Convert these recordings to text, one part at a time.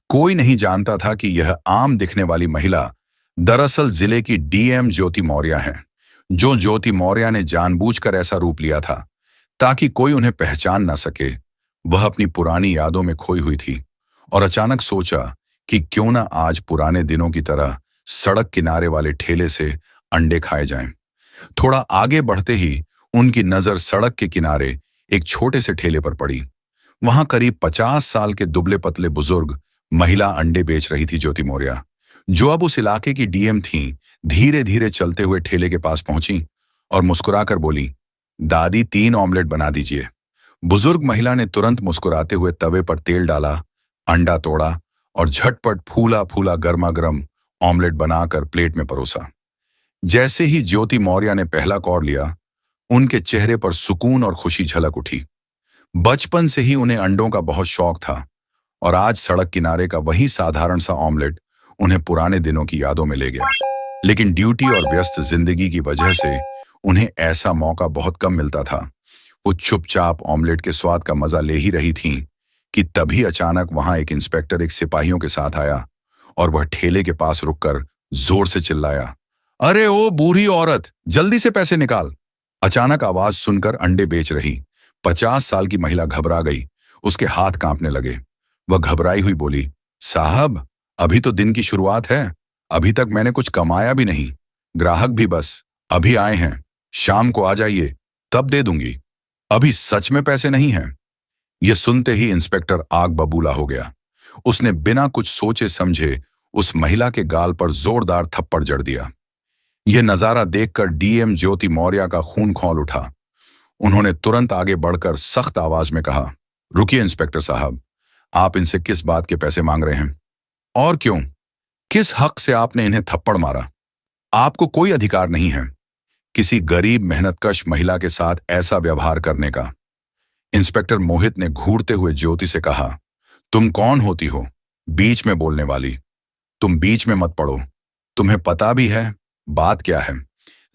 कोई नहीं जानता था कि यह आम दिखने वाली महिला दरअसल जिले की डीएम ज्योति मौर्य है। जो ज्योति मौर्य ने जानबूझकर ऐसा रूप लिया था ताकि कोई उन्हें पहचान ना सके। वह अपनी पुरानी यादों में खोई हुई थी और अचानक सोचा कि क्यों ना आज पुराने दिनों की तरह सड़क किनारे वाले ठेले से अंडे खाए जाएं। थोड़ा आगे बढ़ते ही उनकी नजर सड़क के किनारे एक छोटे से ठेले पर पड़ी। वहां करीब 50 साल के दुबले पतले बुजुर्ग महिला अंडे बेच रही थी। ज्योति मौर्य, जो अब उस इलाके की डीएम थीं, धीरे धीरे चलते हुए ठेले के पास पहुंची और मुस्कुराकर बोली, दादी 3 ऑमलेट बना दीजिए। बुजुर्ग महिला ने तुरंत मुस्कुराते हुए तवे पर तेल डाला, अंडा तोड़ा और झटपट फूला फूला गर्मा गर्म ऑमलेट बनाकर प्लेट में परोसा। जैसे ही ज्योति मौर्य ने पहला कौर लिया, उनके चेहरे पर सुकून और खुशी झलक उठी। बचपन से ही उन्हें अंडों का बहुत शौक था और आज सड़क किनारे का वही साधारण सा ऑमलेट उन्हें पुराने दिनों की यादों में ले गया। लेकिन ड्यूटी और व्यस्त जिंदगी की वजह से उन्हें ऐसा मौका बहुत कम मिलता था। वो चुपचाप ऑमलेट के स्वाद का मजा ले ही रही थीं कि तभी अचानक वहां एक इंस्पेक्टर एक सिपाहियों के साथ आया और वह ठेले के पास रुककर जोर से चिल्लाया, अरे ओ बूढ़ी औरत, जल्दी से पैसे निकाल। अचानक आवाज सुनकर अंडे बेच रही 50 साल की महिला घबरा गई। उसके हाथ कांपने लगे। वह घबराई हुई बोली, साहब, अभी तो दिन की शुरुआत है, अभी तक मैंने कुछ कमाया भी नहीं, ग्राहक भी बस अभी आए हैं, शाम को आ जाइए तब दे दूंगी, अभी सच में पैसे नहीं हैं। यह सुनते ही इंस्पेक्टर आग बबूला हो गया। उसने बिना कुछ सोचे समझे उस महिला के गाल पर जोरदार थप्पड़ जड़ दिया। यह नजारा देखकर डीएम ज्योति मौर्य का खून खौल उठा। उन्होंने तुरंत आगे बढ़कर सख्त आवाज में कहा, रुकिए इंस्पेक्टर साहब, आप इनसे किस बात के पैसे मांग रहे हैं और क्यों? किस हक से आपने इन्हें थप्पड़ मारा? आपको कोई अधिकार नहीं है किसी गरीब मेहनतकश महिला के साथ ऐसा व्यवहार करने का। इंस्पेक्टर मोहित ने घूरते हुए ज्योति से कहा, तुम कौन होती हो बीच में बोलने वाली? तुम बीच में मत पड़ो, तुम्हें पता भी है बात क्या है।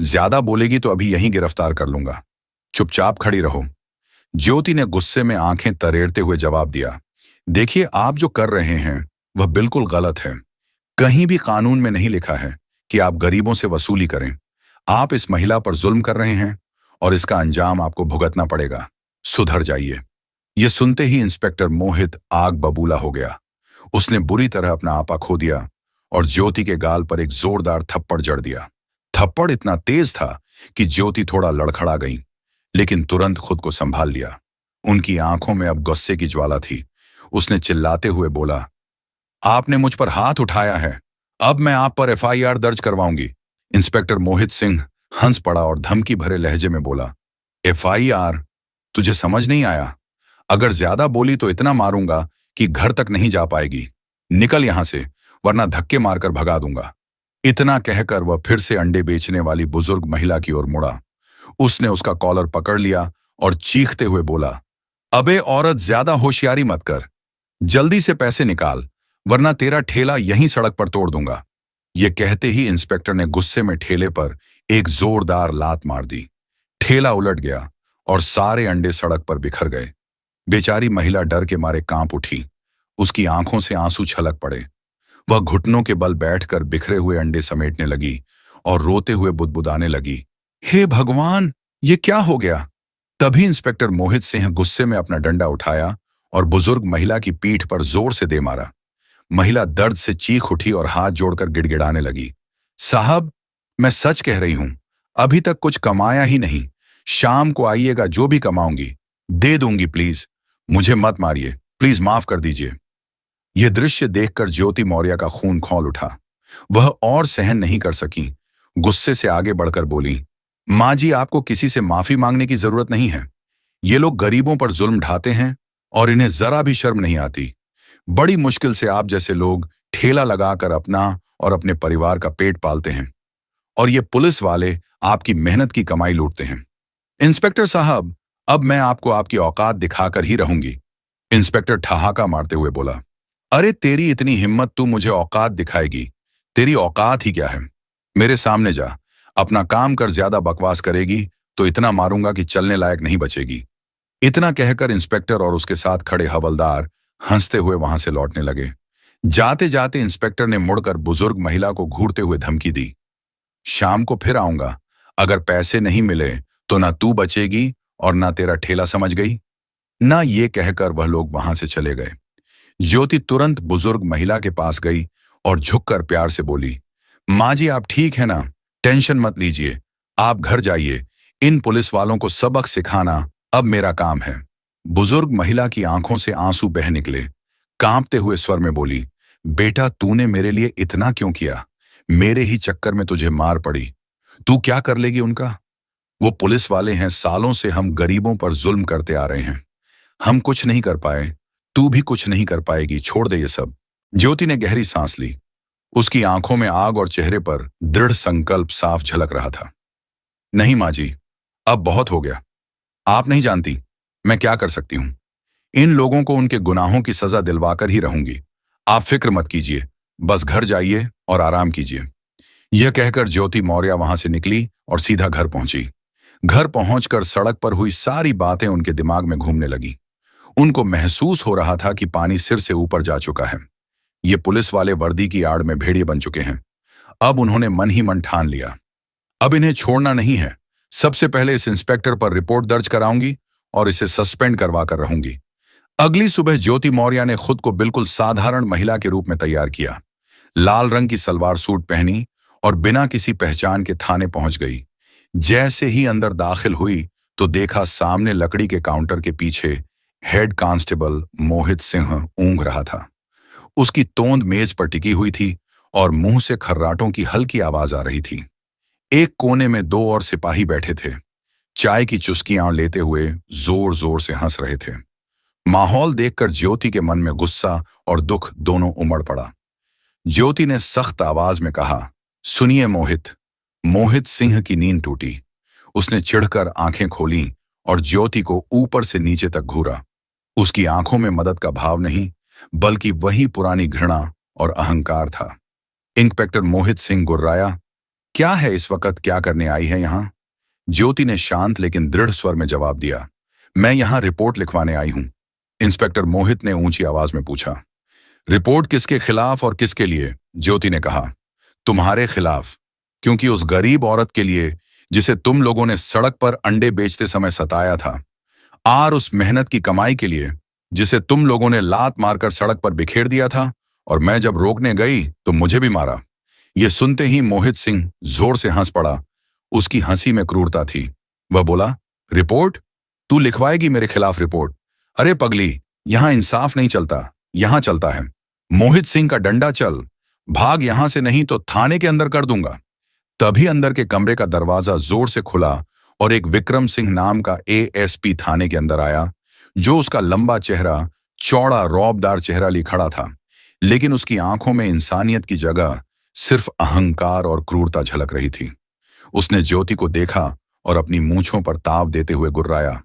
ज्यादा बोलेगी तो अभी यहीं गिरफ्तार कर लूंगा, चुपचाप खड़ी रहो। ज्योति ने गुस्से में आंखें तरेड़ते हुए जवाब दिया, देखिए, आप जो कर रहे हैं वह बिल्कुल गलत है। कहीं भी कानून में नहीं लिखा है कि आप गरीबों से वसूली करें। आप इस महिला पर जुल्म कर रहे हैं और इसका अंजाम आपको भुगतना पड़ेगा। सुधर जाइए। यह सुनते ही इंस्पेक्टर मोहित आग बबूला हो गया। उसने बुरी तरह अपना आपा खो दिया और ज्योति के गाल पर एक जोरदार थप्पड़ जड़ दिया। थप्पड़ इतना तेज था कि ज्योति थोड़ा लड़खड़ा गई, लेकिन तुरंत खुद को संभाल लिया। उनकी आंखों में अब गुस्से की ज्वाला थी। उसने चिल्लाते हुए बोला, आपने मुझ पर हाथ उठाया है, अब मैं आप पर एफआईआर दर्ज करवाऊंगी। इंस्पेक्टर मोहित सिंह हंस पड़ा और धमकी भरे लहजे में बोला, एफआईआर? तुझे समझ नहीं आया? अगर ज्यादा बोली तो इतना मारूंगा कि घर तक नहीं जा पाएगी। निकल यहां से, वरना धक्के मारकर भगा दूंगा। इतना कहकर वह फिर से अंडे बेचने वाली बुजुर्ग महिला की ओर मुड़ा। उसने उसका कॉलर पकड़ लिया और चीखते हुए बोला, अबे औरत, ज्यादा होशियारी मत कर, जल्दी से पैसे निकाल, वरना तेरा ठेला यहीं सड़क पर तोड़ दूंगा। यह कहते ही इंस्पेक्टर ने गुस्से में ठेले पर एक जोरदार लात मार दी। ठेला उलट गया और सारे अंडे सड़क पर बिखर गए। बेचारी महिला डर के मारे कांप उठी। उसकी आंखों से आंसू छलक पड़े। वह घुटनों के बल बैठकर बिखरे हुए अंडे समेटने लगी और रोते हुए बुदबुदाने लगी, हे भगवान, ये क्या हो गया? तभी इंस्पेक्टर मोहित सिंह गुस्से में अपना डंडा उठाया और बुजुर्ग महिला की पीठ पर जोर से दे मारा। महिला दर्द से चीख उठी और हाथ जोड़कर गिड़गिड़ाने लगी, साहब, मैं सच कह रही हूं, अभी तक कुछ कमाया ही नहीं। शाम को आइएगा, जो भी कमाऊंगी दे दूंगी, प्लीज मुझे मत मारिए, प्लीज माफ कर दीजिए। यह दृश्य देखकर ज्योति मौर्य का खून खौल उठा। वह और सहन नहीं कर सकी। गुस्से से आगे बढ़कर बोली, माँ जी, आपको किसी से माफी मांगने की जरूरत नहीं है। ये लोग गरीबों पर जुल्म ढाते हैं और इन्हें जरा भी शर्म नहीं आती। बड़ी मुश्किल से आप जैसे लोग ठेला लगाकर अपना और अपने परिवार का पेट पालते हैं, और ये पुलिस वाले आपकी मेहनत की कमाई लूटते हैं। इंस्पेक्टर साहब, अब मैं आपको आपकी औकात दिखाकर ही रहूंगी। इंस्पेक्टर ठहाका मारते हुए बोला, अरे तेरी इतनी हिम्मत, तू मुझे औकात दिखाएगी? तेरी औकात ही क्या है? मेरे सामने जा, अपना काम कर। ज्यादा बकवास करेगी तो इतना मारूंगा कि चलने लायक नहीं बचेगी। इतना कहकर इंस्पेक्टर और उसके साथ खड़े हवलदार हंसते हुए वहां से लौटने लगे। जाते जाते इंस्पेक्टर ने मुड़कर बुजुर्ग महिला को घूरते हुए धमकी दी, शाम को फिर आऊंगा। अगर पैसे नहीं मिले तो ना तू बचेगी और ना तेरा ठेला, समझ गई ना। ये कहकर वह लोग वहां से चले गए। ज्योति तुरंत बुजुर्ग महिला के पास गई और झुककर प्यार से बोली, माँ जी आप ठीक है ना, टेंशन मत लीजिए, आप घर जाइए। इन पुलिस वालों को सबक सिखाना अब मेरा काम है। बुजुर्ग महिला की आंखों से आंसू बह निकले। कांपते हुए स्वर में बोली, बेटा तूने मेरे लिए इतना क्यों किया? मेरे ही चक्कर में तुझे मार पड़ी। तू क्या कर लेगी उनका? वो पुलिस वाले हैं, सालों से हम गरीबों पर जुल्म करते आ रहे हैं। हम कुछ नहीं कर पाए, तू भी कुछ नहीं कर पाएगी, छोड़ दे ये सब। ज्योति ने गहरी सांस ली। उसकी आंखों में आग और चेहरे पर दृढ़ संकल्प साफ झलक रहा था। नहीं माँ जी, अब बहुत हो गया। आप नहीं जानती मैं क्या कर सकती हूं। इन लोगों को उनके गुनाहों की सजा दिलवाकर ही रहूंगी। आप फिक्र मत कीजिए, बस घर जाइए और आराम कीजिए। यह कहकर ज्योति मौर्य वहां से निकली और सीधा घर पहुंची। घर पहुंचकर सड़क पर हुई सारी बातें उनके दिमाग में घूमने लगी। उनको महसूस हो रहा था कि पानी सिर से ऊपर जा चुका है। ये पुलिस वाले वर्दी की आड़ में भेड़िए बन चुके हैं। अब उन्होंने मन ही मन ठान लिया, अब इन्हें छोड़ना नहीं है। सबसे पहले इस इंस्पेक्टर पर रिपोर्ट दर्ज कराऊंगी और इसे सस्पेंड करवा कर रहूंगी। अगली सुबह ज्योति मौर्य ने खुद को बिल्कुल साधारण महिला के रूप में तैयार किया। लाल रंग की सलवार सूट पहनी और बिना किसी पहचान के थाने पहुंच गई। जैसे ही अंदर दाखिल हुई तो देखा सामने लकड़ी के काउंटर के पीछे हेड कांस्टेबल मोहित सिंह ऊँघ रहा था। उसकी तोंद मेज पर टिकी हुई थी और मुंह से खर्राटों की हल्की आवाज आ रही थी। एक कोने में दो और सिपाही बैठे थे, चाय की चुस्कियां लेते हुए जोर जोर से हंस रहे थे। माहौल देखकर ज्योति के मन में गुस्सा और दुख दोनों उमड़ पड़ा। ज्योति ने सख्त आवाज में कहा, सुनिए मोहित। मोहित सिंह की नींद टूटी। उसने चिढ़कर आंखें खोली और ज्योति को ऊपर से नीचे तक घूरा। उसकी आंखों में मदद का भाव नहीं, बल्कि वही पुरानी घृणा और अहंकार था। इंस्पेक्टर मोहित सिंह गुर्राया, क्या है इस वक्त, क्या करने आई है यहां? ज्योति ने शांत लेकिन दृढ़ स्वर में जवाब दिया, मैं यहां रिपोर्ट लिखवाने आई हूं। इंस्पेक्टर मोहित ने ऊंची आवाज में पूछा, रिपोर्ट किसके खिलाफ और किसके लिए? ज्योति ने कहा, तुम्हारे खिलाफ, क्योंकि उस गरीब औरत के लिए जिसे तुम लोगों ने सड़क पर अंडे बेचते समय सताया था, और उस मेहनत की कमाई के लिए जिसे तुम लोगों ने लात मारकर सड़क पर बिखेर दिया था, और मैं जब रोकने गई तो मुझे भी मारा। यह सुनते ही मोहित सिंह जोर से हंस पड़ा। उसकी हंसी में क्रूरता थी। वह बोला, रिपोर्ट? तू लिखवाएगी मेरे खिलाफ रिपोर्ट? अरे पगली, यहां इंसाफ नहीं चलता, यहां चलता है मोहित सिंह का डंडा। चल भाग यहां से, नहीं तो थाने के अंदर कर दूंगा। तभी अंदर के कमरे का दरवाजा जोर से खुला और एक विक्रम सिंह नाम का एएसपी थाने के अंदर आया, जो उसका लंबा चेहरा, चौड़ा रौबदार चेहरा लिए खड़ा था, लेकिन उसकी आंखों में इंसानियत की जगह सिर्फ अहंकार और क्रूरता झलक रही थी। उसने ज्योति को देखा और अपनी मूंछों पर ताव देते हुए गुर्राया,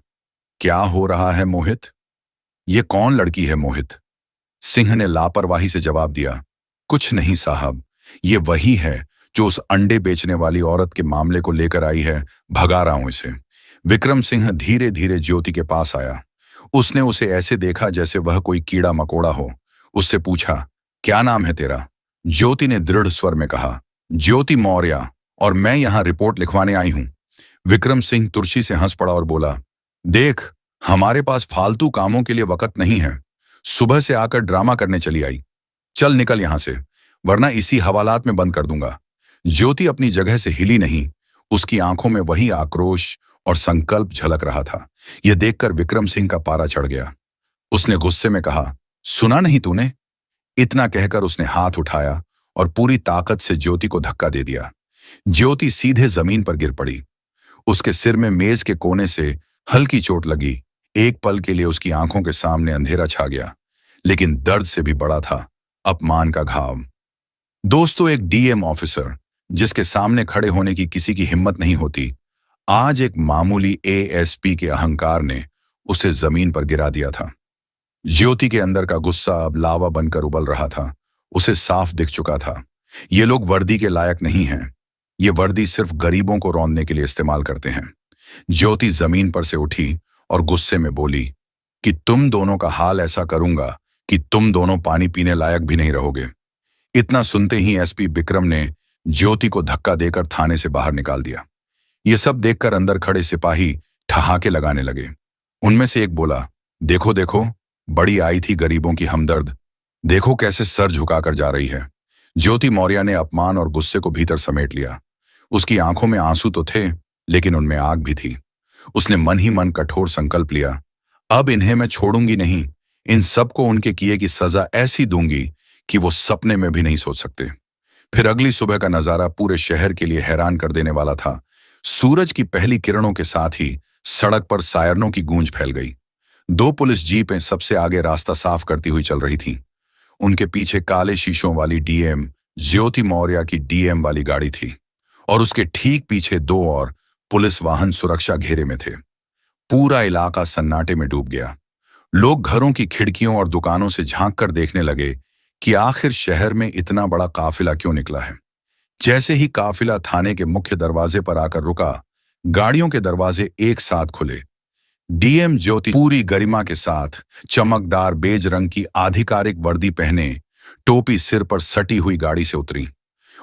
क्या हो रहा है मोहित? ये कौन लड़की है मोहित? सिंह ने लापरवाही से जवाब दिया, कुछ नहीं साहब, ये वही है जो उस अंडे बेचने वाली औरत के मामले को लेकर आई है, भगा रहा हूं इसे। विक्रम सिंह धीरे धीरे ज्योति के पास आया। उसने उसे ऐसे देखा जैसे वह कोई कीड़ा मकोड़ा हो। उससे पूछा, क्या नाम है तेरा? ज्योति ने दृढ़ स्वर में कहा, ज्योति मौर्य, और मैं यहां रिपोर्ट लिखवाने आई हूं। विक्रम सिंह तुर्ची से हंस पड़ा और बोला, देख, हमारे पास फालतू कामों के लिए वक्त नहीं है। सुबह से आकर ड्रामा करने चली आई। चल निकल यहां से, वरना इसी हवालात में बंद कर दूंगा। ज्योति अपनी जगह से हिली नहीं। उसकी आंखों में वही आक्रोश और संकल्प झलक रहा था। यह देखकर विक्रम सिंह का पारा चढ़ गया। उसने गुस्से में कहा, सुना नहीं तूने? इतना कहकर उसने हाथ उठाया और पूरी ताकत से ज्योति को धक्का दे दिया। ज्योति सीधे जमीन पर गिर पड़ी। उसके सिर में मेज के कोने से हल्की चोट लगी। एक पल के लिए उसकी आंखों के सामने अंधेरा छा गया, लेकिन दर्द से भी बड़ा था अपमान का घाव। दोस्तों, एक डीएम ऑफिसर जिसके सामने खड़े होने की किसी की हिम्मत नहीं होती, आज एक मामूली एएसपी के अहंकार ने उसे जमीन पर गिरा दिया था। ज्योति के अंदर का गुस्सा अब लावा बनकर उबल रहा था। उसे साफ दिख चुका था, ये लोग वर्दी के लायक नहीं हैं। ये वर्दी सिर्फ गरीबों को रौंदने के लिए इस्तेमाल करते हैं। ज्योति जमीन पर से उठी और गुस्से में बोली कि तुम दोनों का हाल ऐसा करूंगा कि तुम दोनों पानी पीने लायक भी नहीं रहोगे। इतना सुनते ही एसपी विक्रम ने ज्योति को धक्का देकर थाने से बाहर निकाल दिया। ये सब देखकर अंदर खड़े सिपाही ठहाके लगाने लगे। उनमें से एक बोला, देखो देखो, बड़ी आई थी गरीबों की हमदर्द, देखो कैसे सर झुकाकर जा रही है। ज्योति मौर्य ने अपमान और गुस्से को भीतर समेट लिया। उसकी आंखों में आंसू तो थे, लेकिन उनमें आग भी थी। उसने मन ही मन कठोर संकल्प लिया, अब इन्हें मैं छोड़ूंगी नहीं। इन सबको उनके किए की सजा ऐसी दूंगी कि वो सपने में भी नहीं सोच सकते। फिर अगली सुबह का नजारा पूरे शहर के लिए हैरान कर देने वाला था। सूरज की पहली किरणों के साथ ही सड़क पर सायरनों की गूंज फैल गई। दो पुलिस जीपें सबसे आगे रास्ता साफ करती हुई चल रही थीं। उनके पीछे काले शीशों वाली डीएम ज्योति मौर्य की डीएम वाली गाड़ी थी और उसके ठीक पीछे दो और पुलिस वाहन सुरक्षा घेरे में थे। पूरा इलाका सन्नाटे में डूब गया। लोग घरों की खिड़कियों और दुकानों से झांक कर देखने लगे कि आखिर शहर में इतना बड़ा काफिला क्यों निकला है। जैसे ही काफिला थाने के मुख्य दरवाजे पर आकर रुका, गाड़ियों के दरवाजे एक साथ खुले। डीएम ज्योति पूरी गरिमा के साथ चमकदार बेज रंग की आधिकारिक वर्दी पहने, टोपी सिर पर सटी हुई गाड़ी से उतरी।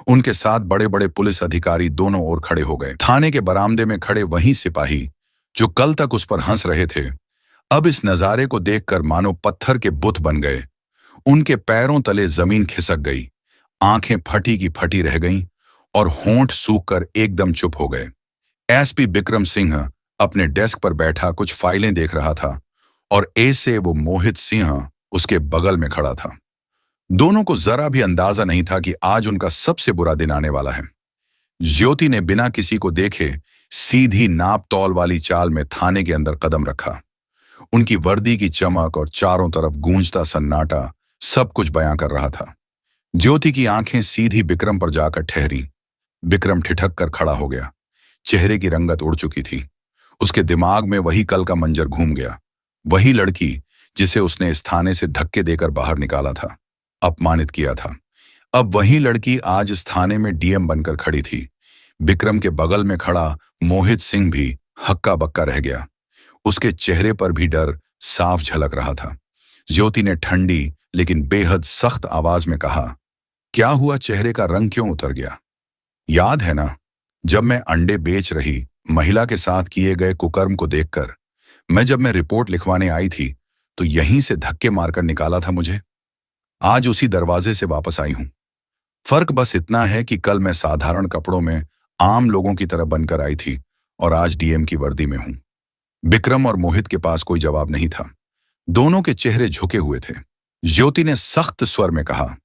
उनके साथ बड़े बड़े पुलिस अधिकारी दोनों ओर खड़े हो गए। थाने के बरामदे में खड़े वही सिपाही जो कल तक उस पर हंस रहे थे, अब इस नजारे को देखकर मानो पत्थर के बुत बन गए। उनके पैरों तले जमीन खिसक गई, आंखें फटी की फटी रह गईं और होंठ सूखकर एकदम चुप हो गए। एसपी विक्रम सिंह अपने डेस्क पर बैठा कुछ फाइलें देख रहा था और ऐसे वो मोहित सिंह उसके बगल में खड़ा था। दोनों को जरा भी अंदाजा नहीं था कि आज उनका सबसे बुरा दिन आने वाला है। ज्योति ने बिना किसी को देखे सीधी नाप तौल वाली चाल में थाने के अंदर कदम रखा। उनकी वर्दी की चमक और चारों तरफ गूंजता सन्नाटा सब कुछ बयां कर रहा था। ज्योति की आंखें सीधी विक्रम पर जाकर ठहरी। विक्रम ठिठक कर खड़ा हो गया। चेहरे की रंगत उड़ चुकी थी। उसके दिमाग में वही कल का मंजर घूम गया। वही लड़की जिसे उसने इस थाने से धक्के देकर बाहर निकाला था, अपमानित किया था। अब वही लड़की आज इस थाने में डीएम बनकर खड़ी थी। विक्रम के बगल में खड़ा मोहित सिंह भी हक्का बक्का रह गया। उसके चेहरे पर भी डर साफ झलक रहा था। ज्योति ने ठंडी लेकिन बेहद सख्त आवाज में कहा, क्या हुआ, चेहरे का रंग क्यों उतर गया? याद है ना, जब मैं अंडे बेच रही महिला के साथ किए गए कुकर्म को देखकर जब मैं रिपोर्ट लिखवाने आई थी तो यहीं से धक्के मारकर निकाला था मुझे। आज उसी दरवाजे से वापस आई हूं। फर्क बस इतना है कि कल मैं साधारण कपड़ों में आम लोगों की तरह बनकर आई थी और आज डीएम की वर्दी में हूं। विक्रम और मोहित के पास कोई जवाब नहीं था। दोनों के चेहरे झुके हुए थे। ज्योति ने सख्त स्वर में कहा,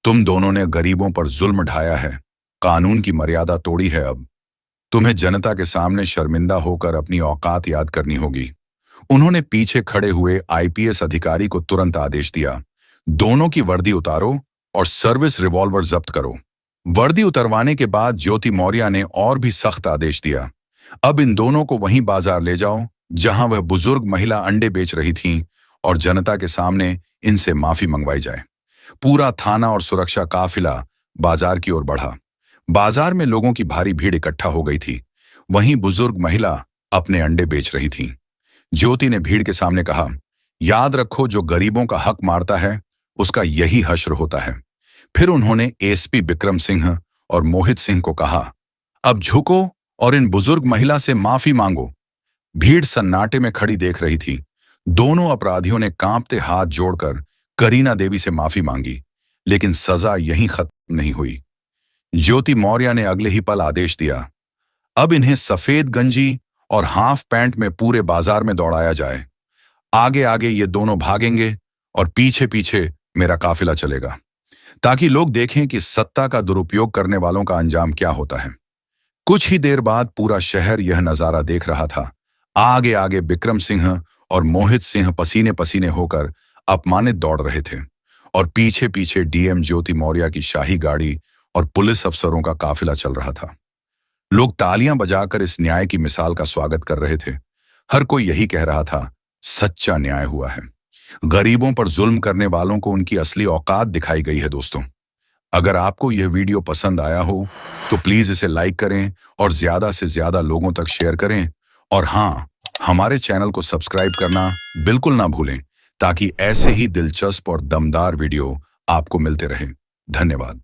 तुम दोनों ने गरीबों पर जुल्म ढाया है, कानून की मर्यादा तोड़ी है। अब तुम्हें जनता के सामने शर्मिंदा होकर अपनी औकात याद करनी होगी। उन्होंने पीछे खड़े हुए आईपीएस अधिकारी को तुरंत आदेश दिया, दोनों की वर्दी उतारो और सर्विस रिवॉल्वर जब्त करो। वर्दी उतरवाने के बाद ज्योति मौर्य ने और भी सख्त आदेश दिया, अब इन दोनों को वहीं बाजार ले जाओ जहां वह बुजुर्ग महिला अंडे बेच रही थीं और जनता के सामने इनसे माफी मंगवाई जाए। पूरा थाना और सुरक्षा काफिला बाजार की ओर बढ़ा। बाजार में लोगों की भारी भीड़ इकट्ठा हो गई थी। वहीं बुजुर्ग महिला अपने अंडे बेच रही थी। ज्योति ने भीड़ के सामने कहा, याद रखो, जो गरीबों का हक मारता है उसका यही हश्र होता है। फिर उन्होंने एसपी विक्रम सिंह और मोहित सिंह को कहा, अब झुको और इन बुजुर्ग महिला से माफी मांगो। भीड़ सन्नाटे में खड़ी देख रही थी। दोनों अपराधियों ने कांपते हाथ जोड़कर करीना देवी से माफी मांगी, लेकिन सजा यहीं खत्म नहीं हुई। ज्योति मौर्य ने अगले ही पल आदेश दिया, अब इन्हें सफेद गंजी और हाफ पैंट में पूरे बाजार में दौड़ाया जाए। आगे आगे ये दोनों भागेंगे और पीछे पीछे मेरा काफिला चलेगा, ताकि लोग देखें कि सत्ता का दुरुपयोग करने वालों का अंजाम क्या होता है। कुछ ही देर बाद पूरा शहर यह नजारा देख रहा था। आगे आगे विक्रम सिंह और मोहित सिंह पसीने पसीने होकर अपमानित दौड़ रहे थे और पीछे पीछे डीएम ज्योति मौर्य की शाही गाड़ी और पुलिस अफसरों का काफिला चल रहा था। लोग तालियां बजाकर इस न्याय की मिसाल का स्वागत कर रहे थे। हर कोई यही कह रहा था, सच्चा न्याय हुआ है। गरीबों पर जुल्म करने वालों को उनकी असली औकात दिखाई गई है। दोस्तों, अगर आपको यह वीडियो पसंद आया हो तो प्लीज इसे लाइक करें और ज्यादा से ज्यादा लोगों तक शेयर करें। और हाँ, हमारे चैनल को सब्सक्राइब करना बिल्कुल ना भूलें, ताकि ऐसे ही दिलचस्प और दमदार वीडियो आपको मिलते रहें। धन्यवाद।